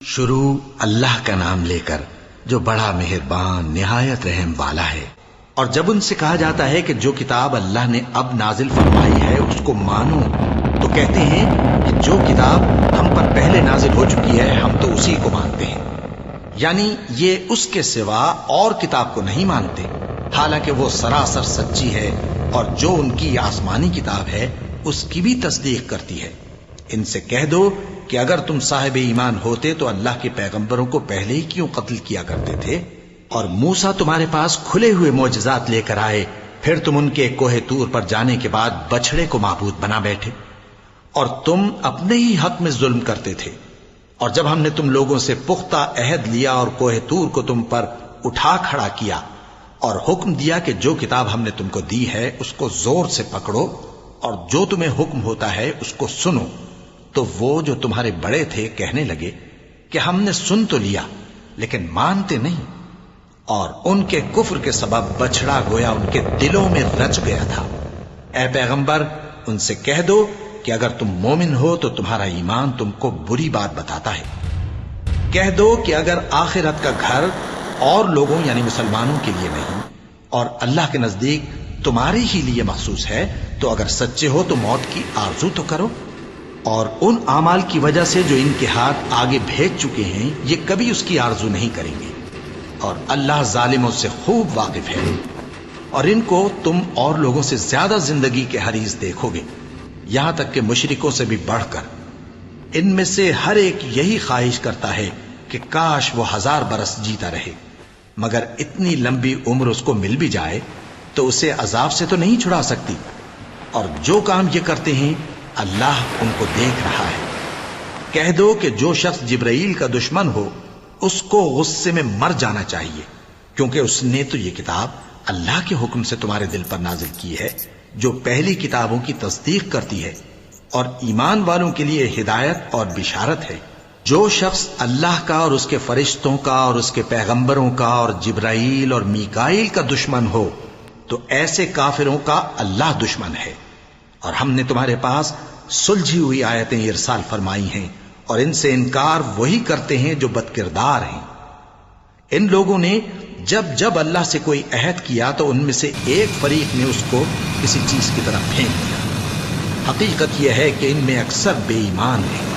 شروع اللہ کا نام لے کر جو بڑا مہربان نہایت رحم والا ہے۔ اور جب ان سے کہا جاتا ہے کہ جو کتاب اللہ نے اب نازل فرمائی ہے اس کو مانو، تو کہتے ہیں کہ جو کتاب ہم پر پہلے نازل ہو چکی ہے ہم تو اسی کو مانتے ہیں، یعنی یہ اس کے سوا اور کتاب کو نہیں مانتے، حالانکہ وہ سراسر سچی ہے، اور جو ان کی آسمانی کتاب ہے اس کی بھی تصدیق کرتی ہے۔ ان سے کہہ دو کہ اگر تم صاحب ایمان ہوتے تو اللہ کے پیغمبروں کو پہلے ہی کیوں قتل کیا کرتے تھے؟ اور موسیٰ تمہارے پاس کھلے ہوئے معجزات لے کر آئے، پھر تم ان کے کوہ طور پر جانے کے بعد بچڑے کو معبود بنا بیٹھے، اور تم اپنے ہی حق میں ظلم کرتے تھے۔ اور جب ہم نے تم لوگوں سے پختہ عہد لیا اور کوہ طور کو تم پر اٹھا کھڑا کیا اور حکم دیا کہ جو کتاب ہم نے تم کو دی ہے اس کو زور سے پکڑو اور جو تمہیں حکم ہوتا ہے اس کو سنو، تو وہ جو تمہارے بڑے تھے کہنے لگے کہ ہم نے سن تو لیا لیکن مانتے نہیں، اور ان کے کفر کے سبب بچڑا گویا ان کے دلوں میں رچ گیا تھا۔ اے پیغمبر ان سے کہہ دو کہ اگر تم مومن ہو تو تمہارا ایمان تم کو بری بات بتاتا ہے۔ کہہ دو کہ اگر آخرت کا گھر اور لوگوں یعنی مسلمانوں کے لیے نہیں اور اللہ کے نزدیک تمہارے ہی لیے مخصوص ہے تو اگر سچے ہو تو موت کی آرزو تو کرو، اور ان اعمال کی وجہ سے جو ان کے ہاتھ آگے بھیج چکے ہیں یہ کبھی اس کی آرزو نہیں کریں گے، اور اللہ ظالموں سے خوب واقف ہے۔ اور ان کو تم اور لوگوں سے زیادہ زندگی کے حریص دیکھو گے، یہاں تک کہ مشرکوں سے بھی بڑھ کر۔ ان میں سے ہر ایک یہی خواہش کرتا ہے کہ کاش وہ 1000 برس جیتا رہے، مگر اتنی لمبی عمر اس کو مل بھی جائے تو اسے عذاب سے تو نہیں چھڑا سکتی، اور جو کام یہ کرتے ہیں اللہ ان کو دیکھ رہا ہے۔ کہہ دو کہ جو شخص جبرائیل کا دشمن ہو اس کو غصے میں مر جانا چاہیے، کیونکہ اس نے تو یہ کتاب اللہ کے حکم سے تمہارے دل پر نازل کی ہے جو پہلی کتابوں کی تصدیق کرتی ہے اور ایمان والوں کے لیے ہدایت اور بشارت ہے۔ جو شخص اللہ کا اور اس کے فرشتوں کا اور اس کے پیغمبروں کا اور جبرائیل اور میکائیل کا دشمن ہو تو ایسے کافروں کا اللہ دشمن ہے۔ اور ہم نے تمہارے پاس سلجھی ہوئی آیتیں ارسال فرمائی ہیں، اور ان سے انکار وہی کرتے ہیں جو بد کردار ہیں۔ ان لوگوں نے جب جب اللہ سے کوئی عہد کیا تو ان میں سے ایک فریق نے اس کو کسی چیز کی طرف پھینک دیا۔ حقیقت یہ ہے کہ ان میں اکثر بے ایمان ہیں۔